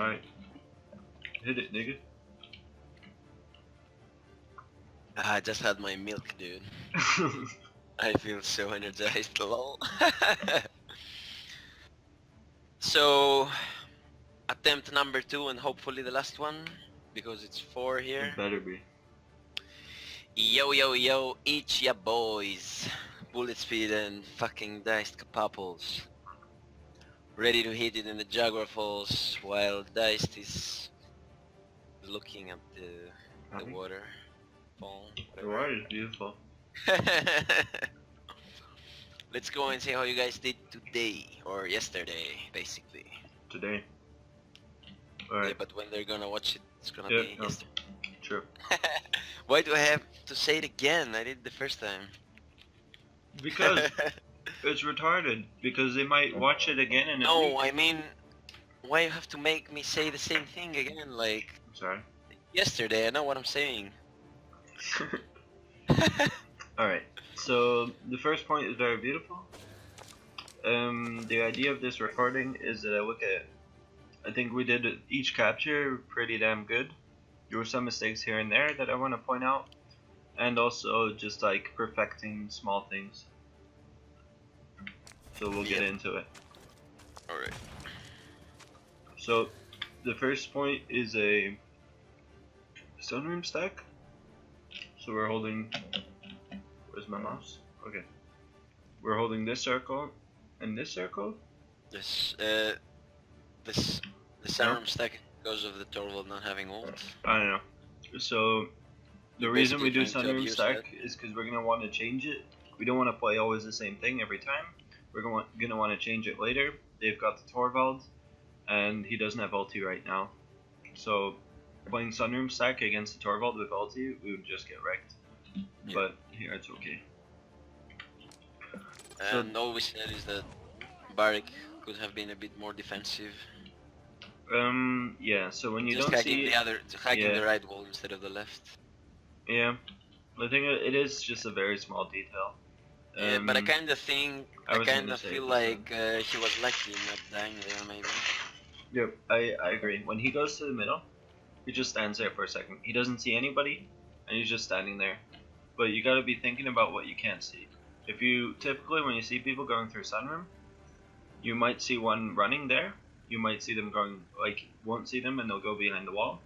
Alright. Hit it, nigga. I just had my milk, dude. I feel so energized, lol. So, attempt number 2 and hopefully the last one, because it's 4 here. It better be. Yo, yo, yo, each ya boys. Bullet speed and fucking diced capaples. Ready to hit it in the Jaguar Falls while Diced is looking at the water fall. The water is beautiful. Let's go and see how you guys did today, or yesterday, basically. Today. Alright. Yeah, but when they're gonna watch it, it's gonna be yesterday. True. Why do I have to say it again? I did the first time. Because it's retarded. Because they might watch it again and no, I mean, why you have to make me say the same thing again? Like, sorry. Yesterday, I know what I'm saying. Alright, so the first point is very beautiful. The idea of this recording is that I think we did each capture pretty damn good. There were some mistakes here and there that I want to point out, and also just like perfecting small things. So we'll get into it. Alright. So the first point is a sunroom stack. So we're holding, where's my mouse? Okay. We're holding this circle and this circle. This the sunroom stack because of the Torvald not having ult. I don't know. So the You're reason we do basically trying to sunroom stack is because we're gonna want to change it. We don't want to play always the same thing every time. We're gonna want to change it later. They've got the Torvald, and he doesn't have ulti right now. So playing sunroom stack against the Torvald with ulti, we would just get wrecked. Yeah. But here it's okay. And all we said is that Barik could have been a bit more defensive. Yeah. So when you just don't see hacking the right wall instead of the left. Yeah. The thing is, it is just a very small detail. Yeah, but I kind of think, I kind of feel like he was lucky not dying there, maybe. Yep, I agree. When he goes to the middle, he just stands there for a second. He doesn't see anybody, and he's just standing there. But you gotta be thinking about what you can't see. If you, typically when you see people going through sunroom, you might see one running there. You might see them going, like, won't see them and they'll go behind the wall.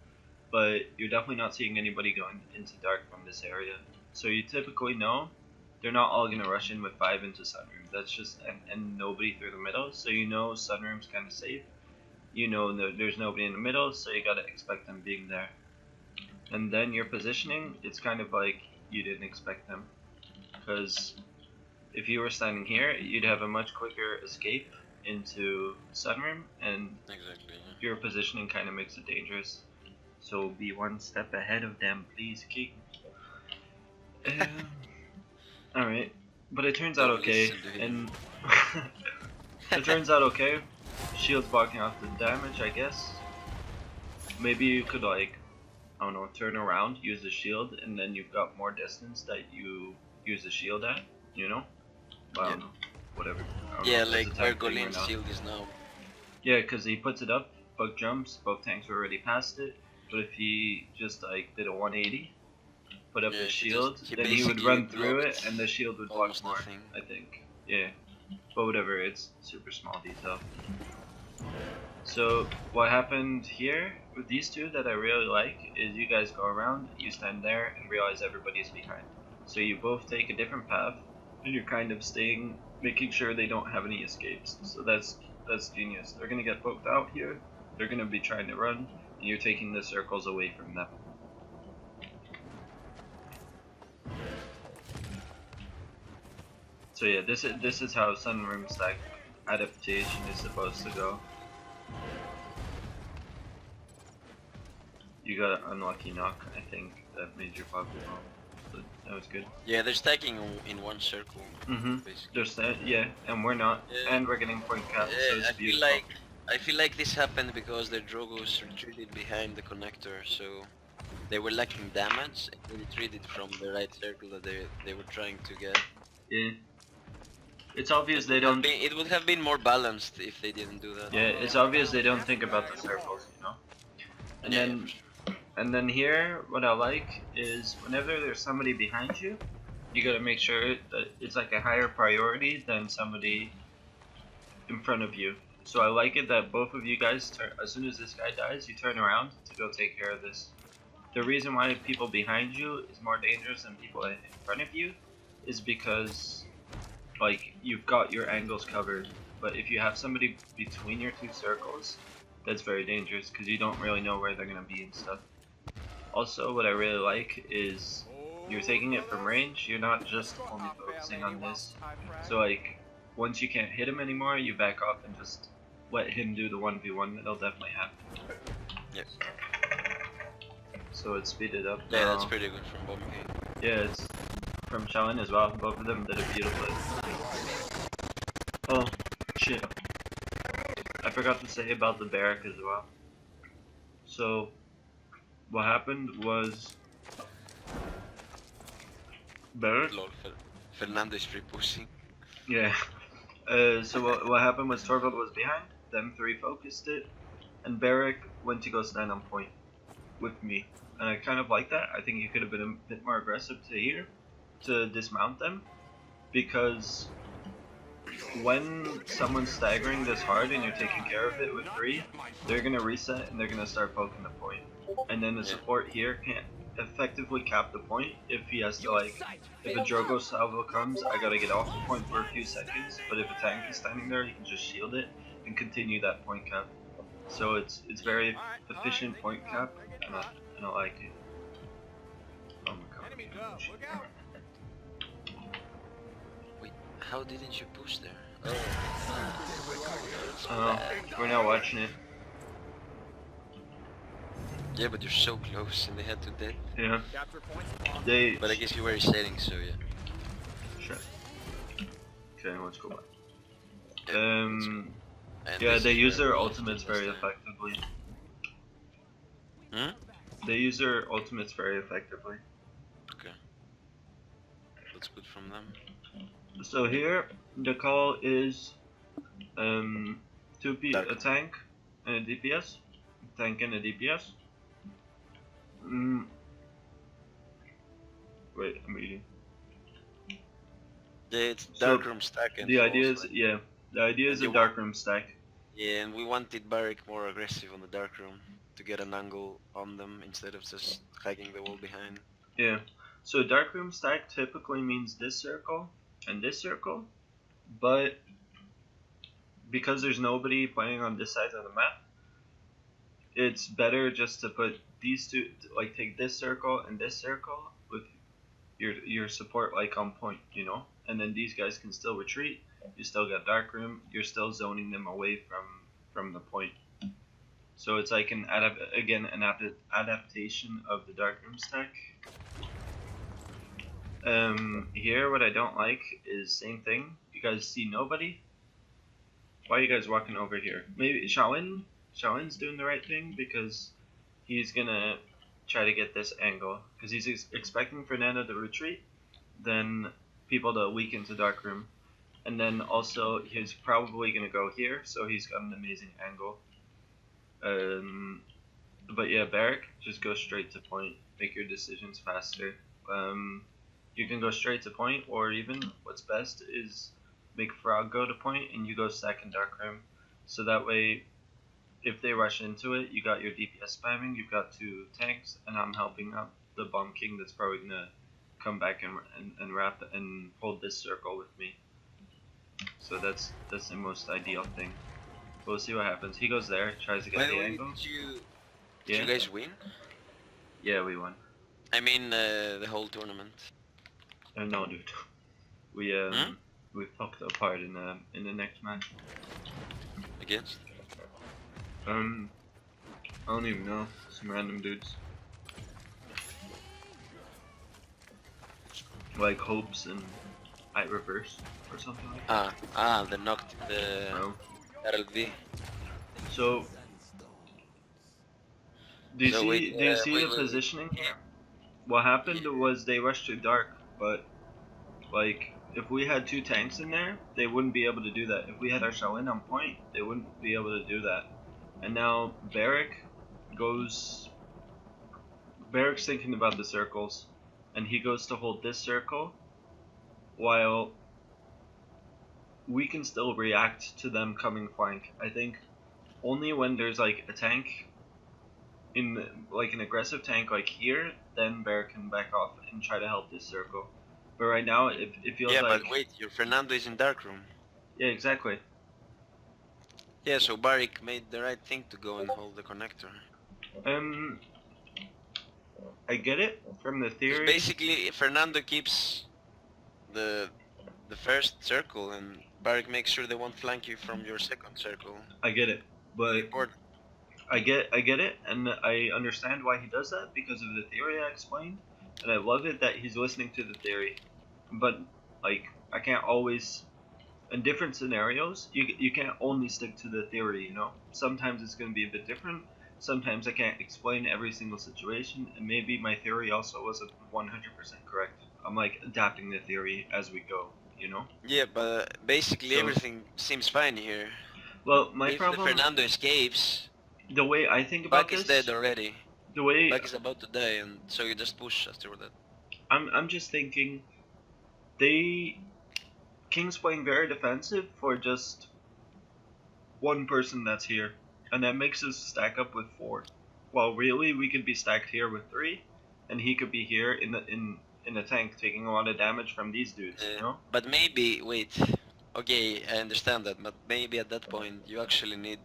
But you're definitely not seeing anybody going into dark from this area. So you typically know they're not all gonna rush in with 5 into sunroom. That's just, and nobody through the middle. So you know sunroom's kind of safe. You know there's nobody in the middle, so you gotta expect them being there. And then your positioning, it's kind of like you didn't expect them. Because if you were standing here, you'd have a much quicker escape into sunroom, and your positioning kind of makes it dangerous. So be one step ahead of them, please, King. Alright, but it turns out okay, and it turns out okay. Shield's blocking off the damage, I guess. Maybe you could, like, I don't know, turn around, use the shield, and then you've got more distance that you use the shield at, you know? I don't know, whatever. Yeah, like where Golin's shield is now. Yeah, because he puts it up, Bug jumps, both tanks were already past it, but if he just, like, did a 180, put up the shield, then he would run through it, and the shield would block more, I think. Yeah. But whatever, it's super small detail. So what happened here with these two that I really like is you guys go around, you stand there and realize everybody's behind. So you both take a different path and you're kind of staying, making sure they don't have any escapes. So that's genius. They're gonna get poked out here, they're gonna be trying to run, and you're taking the circles away from them. So yeah, this is how sunroom stack adaptation is supposed to go. You got an unlucky knock, I think, that made your pop wrong, but that was good. Yeah, they're stacking in one circle. Basically. Yeah, and we're not, and we're getting point caps, so it's beautiful. I feel like this happened because their Drogos retreated behind the connector, so they were lacking damage, and they retreated from the right circle that they were trying to get. Yeah. It's obvious they don't. It would have been more balanced if they didn't do that. Yeah, it's obvious they don't think about the circles, you know. And Yeah, then, for sure. and then here, what I like is whenever there's somebody behind you, you gotta make sure that it's like a higher priority than somebody in front of you. So I like it that both of you guys turn as soon as this guy dies, you turn around to go take care of this. The reason why people behind you is more dangerous than people in front of you is because like you've got your angles covered, but if you have somebody between your two circles, that's very dangerous because you don't really know where they're gonna be and stuff. Also, what I really like is you're taking it from range. You're not just only focusing on this. So like once you can't hit him anymore, you back off and just let him do the 1v1. It'll definitely happen. Yep. So it's speeded up. Yeah, now. that's pretty good from Bomb King. Yeah, it's from Shaolin as well. Both of them did it beautifully. Oh, shit. I forgot to say about the barrack as well. So, what happened was... Barrack? Lol, Fernando is free pushing. Yeah. So what happened was Torvald was behind, them three focused it, and Barrack went to go stand on point with me. And I kind of like that. I think you could have been a bit more aggressive to here to dismount them, because when someone's staggering this hard and you're taking care of it with three, they're gonna reset and they're gonna start poking the point. And then the support here can't effectively cap the point if he has to like, if a Drogo salvo comes, I gotta get off the point for a few seconds, but if a tank is standing there, you can just shield it and continue that point cap. So it's very efficient point cap, and I like it. Oh my god. Wait, how didn't you push there? We're not watching it. Yeah, but you're so close and they had to dead. Yeah. But I guess you were resetting, so yeah. Sure. Okay, let's go back. And yeah, this they is use where their we ultimates lost very last time. effectively. Hmm? They use their ultimates very effectively. Okay. That's good from them. So here, the call is a tank and a DPS. Tank and a DPS. Wait, I'm eating. Yeah, it's darkroom stack and the idea falls, is, yeah, the idea is a darkroom stack. Yeah, and we wanted Barrack more aggressive on the darkroom to get an angle on them instead of just hacking the wall behind. Yeah, so darkroom stack typically means this circle and this circle, but because there's nobody playing on this side of the map, it's better just to put these two, like take this circle and this circle with your support like on point, you know, and then these guys can still retreat. You still got darkroom. You're still zoning them away from the point. So it's like an adaptation of the darkroom stack. Here, what I don't like is same thing. You guys see nobody. Why are you guys walking over here? Maybe Shaolin's doing the right thing because he's gonna try to get this angle because he's expecting Fernando to retreat, then people to weaken to darkroom, and then also he's probably gonna go here, so he's got an amazing angle. But yeah, Barrack, just go straight to point. Make your decisions faster. You can go straight to point, or even what's best is make Frog go to point and you go second darkroom. So that way, if they rush into it, you got your DPS spamming, you've got two tanks, and I'm helping out the Bomb King that's probably gonna come back and wrap and hold this circle with me. So that's the most ideal thing. We'll see what happens. He goes there, tries to get the angle. Did you guys win? Yeah, we won. I mean the whole tournament. No, dude. We fucked apart in the next match. Against? I don't even know. Some random dudes. Like Hopes and I Reverse or something like that. The knocked the RLV. So do you see the positioning here? What happened was they rushed to dark, but like if we had 2 tanks in there, they wouldn't be able to do that. If we had our Shaolin on point, they wouldn't be able to do that. And now Barrick's thinking about the circles, and he goes to hold this circle, while we can still react to them coming flank. I think only when there's like a tank in like an aggressive tank like here, then Barrick can back off and try to help this circle. But right now it feels Yeah, like but wait, your Fernando is in dark room. yeah, exactly. Yeah, so Barik made the right thing to go and hold the connector. I get it from the Because theory. basically, Fernando keeps the first circle, and Barik makes sure they won't flank you from your second circle. I get it, but Important. I get it, and I understand why he does that because of the theory I explained, and I love it that he's listening to the theory. But like, I can't always. In different scenarios, you can't only stick to the theory. You know, sometimes it's going to be a bit different. Sometimes I can't explain every single situation, and maybe my theory also wasn't 100% correct. I'm like adapting the theory as we go. You know. Yeah, but basically So- everything seems fine here. Well, my If problem. the Fernando escapes, The way I think about Bak is this. dead already. The way Bak is about to die, and so you just push after that. I'm just thinking, King's playing very defensive for just one person that's here, and that makes us stack up with 4. Well, really, we could be stacked here with 3, and he could be here in the tank taking a lot of damage from these dudes. You know? But maybe, wait. Okay, I understand that, but maybe at that point you actually need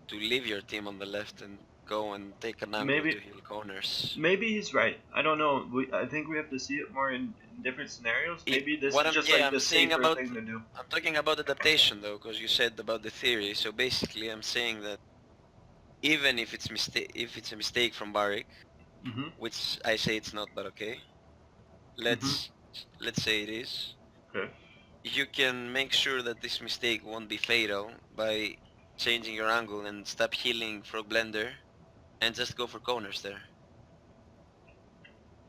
to leave your team on the left and go and take an angle Maybe- to heal corners. Maybe he's right. I don't know. I think we have to see it more in different scenarios. Maybe this what is I'm- just yeah, like I'm the saying safer about- thing to do. I'm talking about adaptation though, because you said about the theory. So basically, I'm saying that even if it's a mistake from Barik, Mm-hmm. which I say it's not, but okay. Let's say it is. Okay. You can make sure that this mistake won't be fatal by changing your angle and stop healing Frog Blender and just go for corners there.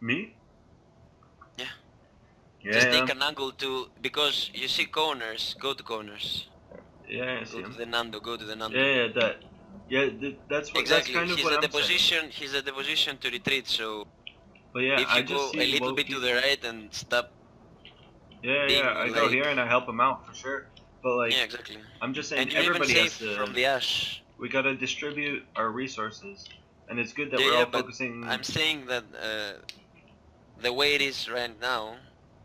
Me? Yeah. Yeah. Just take an angle to, because you see corners, go to corners. Yeah, I see Go to him. the Nando, go to the Nando. Yeah, that. Yeah, that's what. Exactly, That's kind of he's what at I'm the saying. position, he's at the position to retreat, so But yeah, if I you just go see a little Loki. bit to the right and stop being I go like- here and I help him out for sure. But like, yeah, exactly. I'm just saying And you're even everybody has safe to. from the Ash. We gotta distribute our resources, and it's good that Yeah, we're yeah, all but focusing. I'm saying that the way it is right now,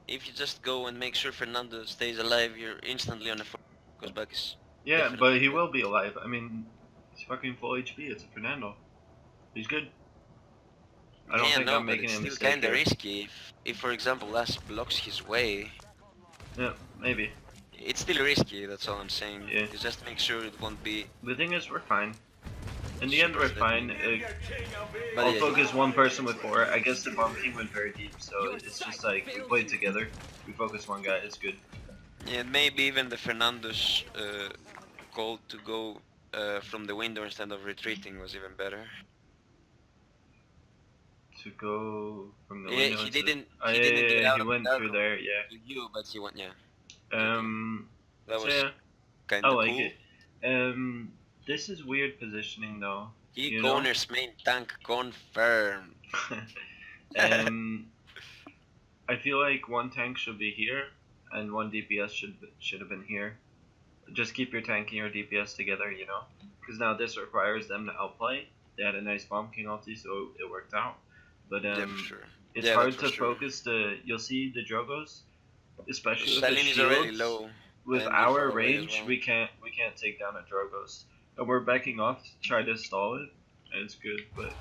if you just go and make sure Fernando stays alive, you're instantly on a full goes back is Yeah, definitely but he good. will be alive. I mean, he's fucking full HP. It's a Fernando. He's good. I don't yeah, think no, I'm but making it's a still mistake kinda here. risky. If for example Ash blocks his way, Yeah, maybe. it's still risky. That's all I'm saying. Yeah. You just make sure it won't be. The thing is, we're fine. In the end, Super we're fine. But I'll yeah, focus one person with 4. I guess the bomb king went very deep, so it's just like we played together. We focus one guy. It's good. yeah, maybe even the Fernando's call to go from the window instead of retreating was even better. To go from the Yeah, window. he into- didn't. Oh, He yeah, didn't get yeah, out he of went the dark through room there. Yeah. to you, but he went. Yeah, So that was yeah. kinda I like cool. it. This is weird positioning though. He you know? corners main tank confirmed. I feel like one tank should be here, and one DPS should have been here. Just keep your tank and your DPS together, you know, because now this requires them to outplay. They had a nice bomb king ulti, so it worked out. But Yeah, for sure. it's Yeah, hard that's for to sure. focus the. You'll see the Drogos, especially with Salim the is already shields. low. With and you're far our away as range, well. we can't take down a Drogos, and we're backing off to try to stall it. And it's good, but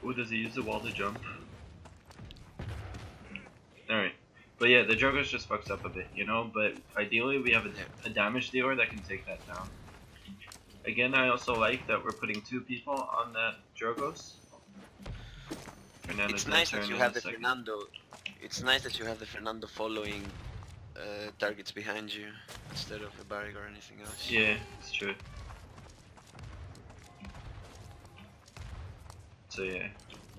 oh, does he use the wall to jump? All right, but yeah, the Drogos just fucks up a bit, you know. But ideally, we have a damage dealer that can take that down. Again, I also like that we're putting 2 people on that Drogos. Fernando's It's gonna nice that turn you in have a the second. Fernando. It's nice that you have the Fernando following targets behind you instead of a barrier or anything else. Yeah, it's true. So yeah.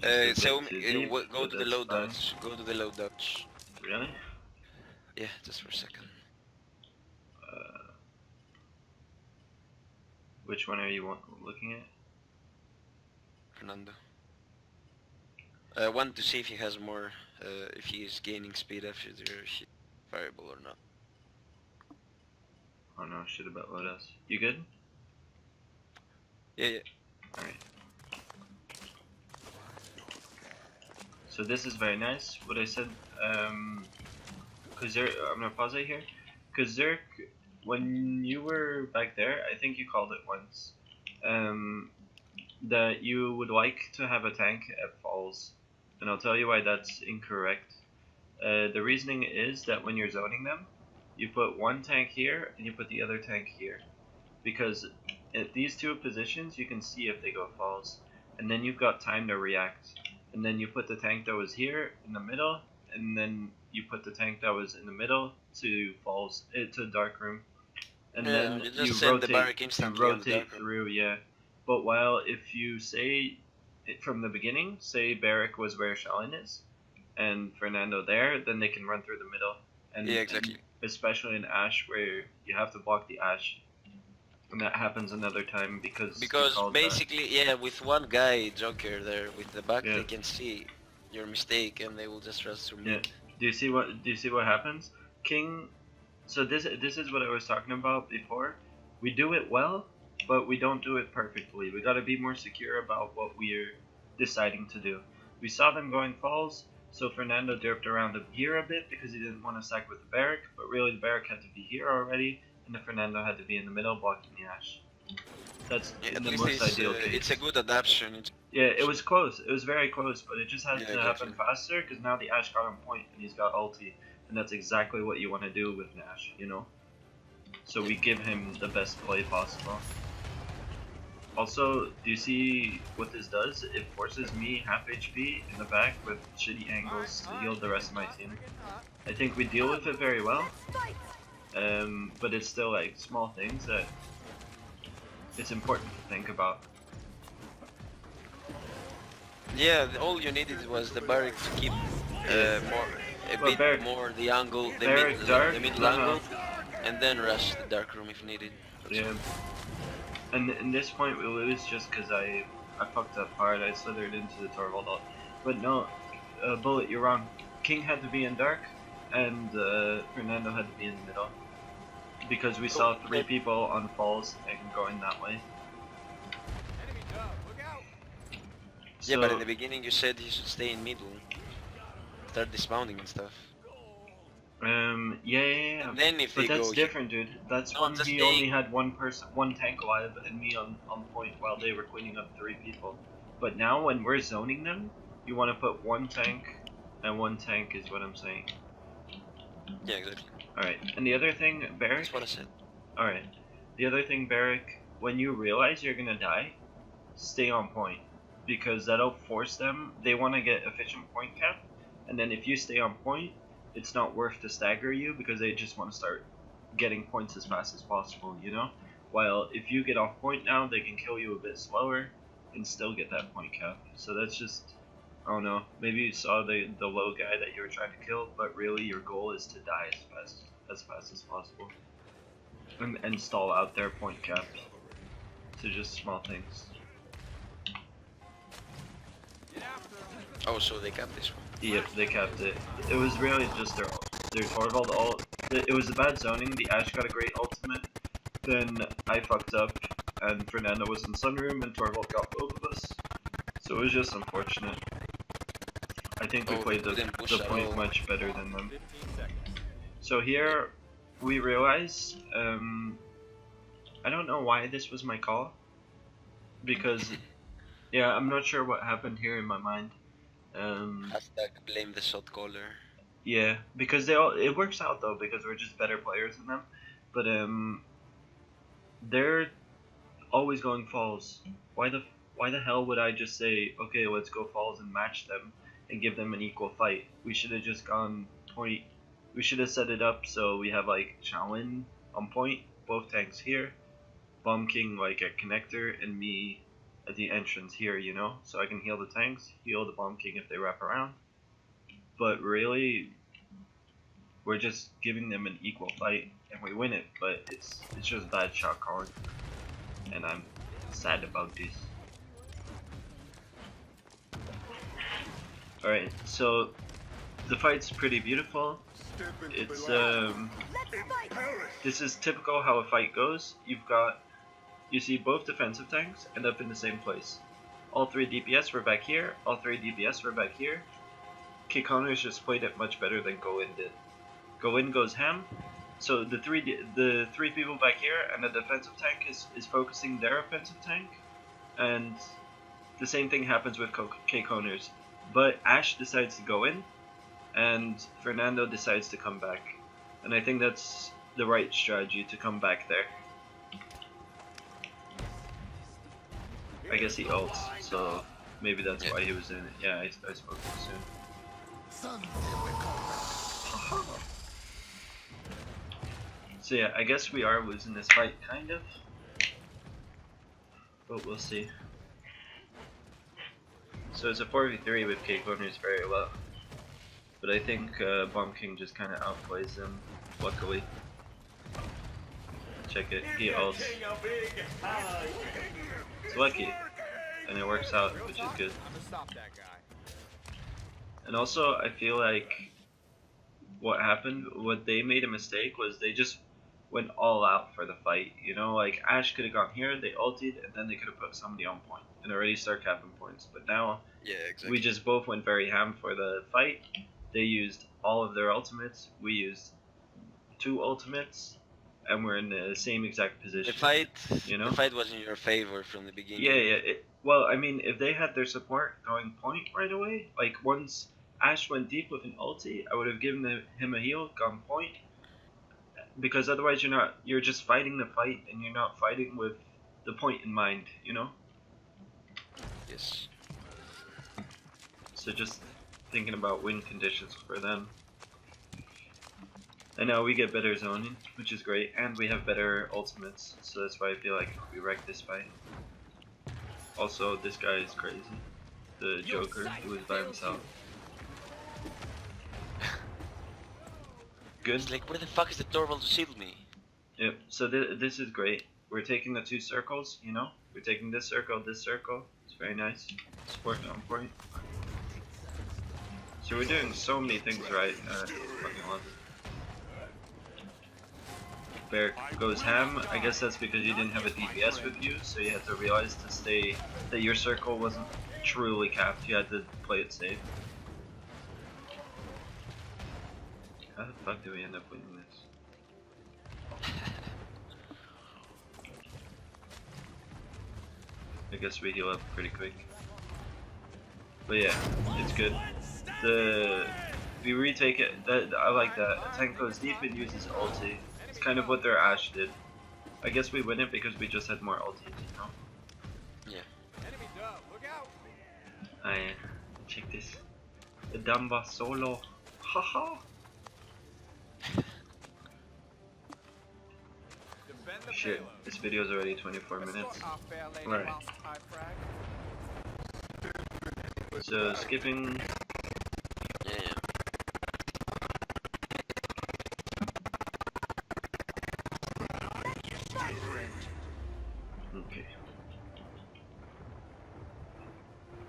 So Just a bit too deep, go but to the that's low fine. dodge. Go to the low dodge. Really? Yeah, just for a second. Which one are you looking at? Fernando. I want to see if he has more, if he is gaining speed after he's variable or not. Oh no, shit about Lotus. You good? Yeah, yeah. Alright. So this is very nice. What I said, cause I'm gonna pause it here. Cause Zerk, when you were back there, I think you called it once, that you would like to have a tank at falls, and I'll tell you why that's incorrect. The reasoning is that when you're zoning them, you put one tank here and you put the other tank here, because at these two positions you can see if they go falls, and then you've got time to react. And then you put the tank that was here in the middle, and then you put the tank that was in the middle to falls to dark room, and Yeah, then you just you send the rotate barrack instantly on the dark room. through, yeah. But while if you say it from the beginning, say Barrack was where Shalin is, and Fernando there, then they can run through the middle. Yeah, exactly. And especially in Ash, where you have to block the Ash, and that happens another time because you Because called basically, yeah, with one guy, Joker, there with the back, Yeah. they can see your mistake and they will just rush through Yeah. mid. Do you see what happens? King. So this is what I was talking about before. We do it well, but we don't do it perfectly. We got to be more secure about what we're deciding to do. We saw them going falls, so Fernando derped around up here a bit because he didn't want to sack with the barrack, but really the barrack had to be here already, and the Fernando had to be in the middle blocking the Ash. That's Yeah, in at the least most ideal case. it's a good adaptation. Yeah, it was close. It was very close, but it just had Yeah, to exactly. happen faster because now the Ash got on point and he's got ulti, and that's exactly what you want to do with Nash, you know? So we give him the best play possible. Also, do you see what this does? It forces me half HP in the back with shitty angles to heal the rest of my team. I think we deal with it very well, but it's still like small things that it's important to think about. Yeah, all you needed was the barrack to keep more the angle, the middle angle, and then rush the dark room if needed. Yeah. And in this point we lose just because I fucked up hard. I slithered into the Torvald ult. But no, Bullet, you're wrong. King had to be in dark, and Fernando had to be in the middle. Because we saw three people on falls and going that way. So, yeah, but at the beginning you said he should stay in middle. Start dismounting and stuff. Yeah. And then if but they that's go different, dude. That's when he only had one tank alive, and me on point while they were cleaning up three people. But now when we're zoning them, you want to put one tank and one tank is what I'm saying. Yeah, exactly. Alright, and the other thing, Barrack... That's what I said. Alright. The other thing, Barrack, when you realize you're gonna die, stay on point. Because that'll force them, they want to get efficient point cap, and then if you stay on point, it's not worth to stagger you because they just want to start getting points as fast as possible, you know? While if you get off point now, they can kill you a bit slower and still get that point cap. So that's just, I don't know, maybe you saw the low guy that you were trying to kill, but really your goal is to die as fast as possible. And stall out their point cap. So just small things. Oh, so they capped this one? Yep, they capped it. It was really just their Torvald ult. It was a bad zoning. The Ashe got a great ultimate. Then I fucked up, and Fernando was in Sunroom, and Torvald got both of us. So it was just unfortunate. I think we played the point much better than them. So here, we realize, I don't know why this was my call. Because, yeah, I'm not sure what happened here in my mind. Hashtag blame the shot caller. Yeah, because it works out though because we're just better players than them. But they're always going falls. Why the hell would I just say, okay, let's go falls and match them and give them an equal fight? We should have just gone point. We should have set it up so we have like Shaolin on point, both tanks here, Bomb King like at connector, and me at the entrance here, you know? So I can heal the tanks, heal the Bomb King if they wrap around. But really, we're just giving them an equal fight and we win it, but it's just bad shot calling, and I'm sad about this. Alright, so the fight's pretty beautiful. It's this is typical how a fight goes. You see both defensive tanks end up in the same place. All 3 DPS were back here, all 3 DPS were back here. Kikoner's just played it much better than Go In did. Go In goes ham, so the three people back here and the defensive tank is focusing their offensive tank, and the same thing happens with Kikoner's. But Ash decides to go in, and Fernando decides to come back. And I think that's the right strategy, to come back there. I guess he ults, so maybe that's why he was in it. Yeah, I spoke too soon. So yeah, I guess we are losing this fight, kind of. But we'll see. So it's a 4v3 with Kikoner's very low. But I think Bomb King just kind of outplays him, luckily. Check it, he ults. It's lucky, and it works out, which is good. And also, I feel like what they made a mistake was they just went all out for the fight. You know, like Ash could have gone here, they ulted, and then they could have put somebody on point and already start capping points. But now, Yeah, exactly. we just both went very ham for the fight. They used all of their ultimates, we used 2 ultimates, and we're in the same exact position. The fight was in your favor from the beginning. Yeah. Well, I mean, if they had their support going point right away, like once Ash went deep with an ulti, I would have given him a heal, gone point. Because otherwise you're just fighting the fight and you're not fighting with the point in mind, you know? Yes. So just thinking about win conditions for them. And now we get better zoning, which is great, and we have better ultimates, so that's why I feel like we wrecked this fight. Also, this guy is crazy. The Joker, who is by himself. Good. It's like, where the fuck is the Torvald to shield me? Yep, so this is great. We're taking the 2 circles, you know? We're taking this circle, it's very nice. Support on point. So we're doing so many things right, fucking love it. Bear goes ham. I guess that's because you didn't have a DPS with you, so you had to realize that your circle wasn't truly capped. You had to play it safe. How the fuck do we end up winning this? I guess we heal up pretty quick. But yeah, it's good. We retake it. I like that. A tank goes deep and uses ulti. It's kind of what their Ash did. I guess we win it because we just had more ultis, you know? Yeah. Check this. The Damba solo. Haha. Shit, this video's already 24 minutes. Right. So skipping. Yeah. Okay.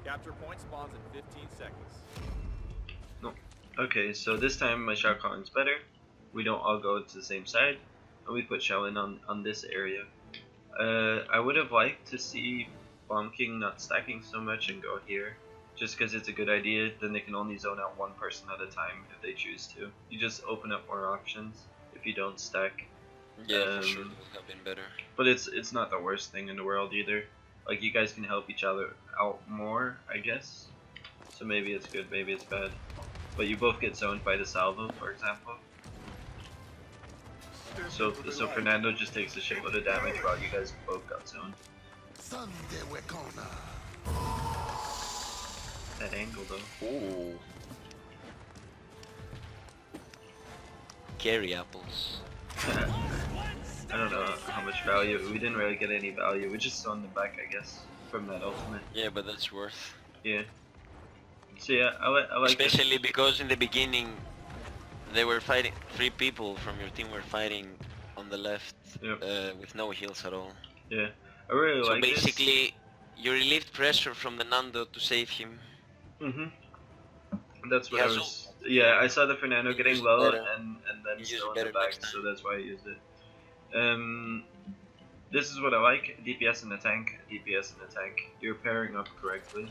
Capture point spawns in 15 seconds. No. Okay, so this time my shot calling's better. We don't all go to the same side, and we put Shaolin on this area. I would have liked to see Bomb King not stacking so much and go here, just because it's a good idea. Then they can only zone out 1 person at a time if they choose to. You just open up more options if you don't stack. Yeah, for sure, it would have been better. But it's not the worst thing in the world either. Like, you guys can help each other out more, I guess. So maybe it's good, maybe it's bad. But you both get zoned by the salvo, for example. So Fernando just takes a shitload of damage while you guys both got zoned. That angle though. Ooh. Carry apples. I don't know how much value. We didn't really get any value. We just zoned them back, I guess, from that ultimate. Yeah, but that's worth. Yeah. So yeah, I like Especially because in the beginning They were fighting. 3 people from your team were fighting on the left Yep. with no heals at all. Yeah, I really So like this. basically, you relieved pressure from the Nando to save him. That's He what I has was. Yeah, I saw the Fernando You getting use it low better. and then You use still it in the better back, next time. so that's why I used it. This is what I like: DPS in the tank, DPS in the tank. You're pairing up correctly.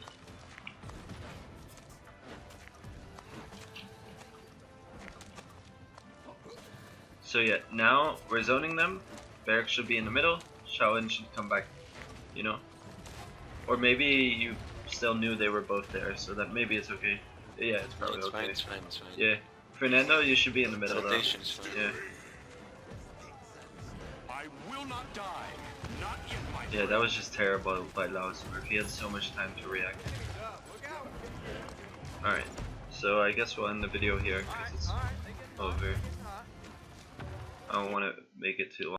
So yeah, now we're zoning them. Barrack should be in the middle. Shaolin should come back, you know. Or maybe you still knew they were both there, so that maybe it's okay. Yeah, it's probably It's okay. fine, it's fine, it's fine. Yeah, Fernando, you should be in the middle though. Rotation is fine. Yeah. I will not die. Not yet, my Yeah, that was just terrible by Lausberg. He had so much time to react. Alright, so I guess we'll end the video here because it's over. I don't want to make it too long.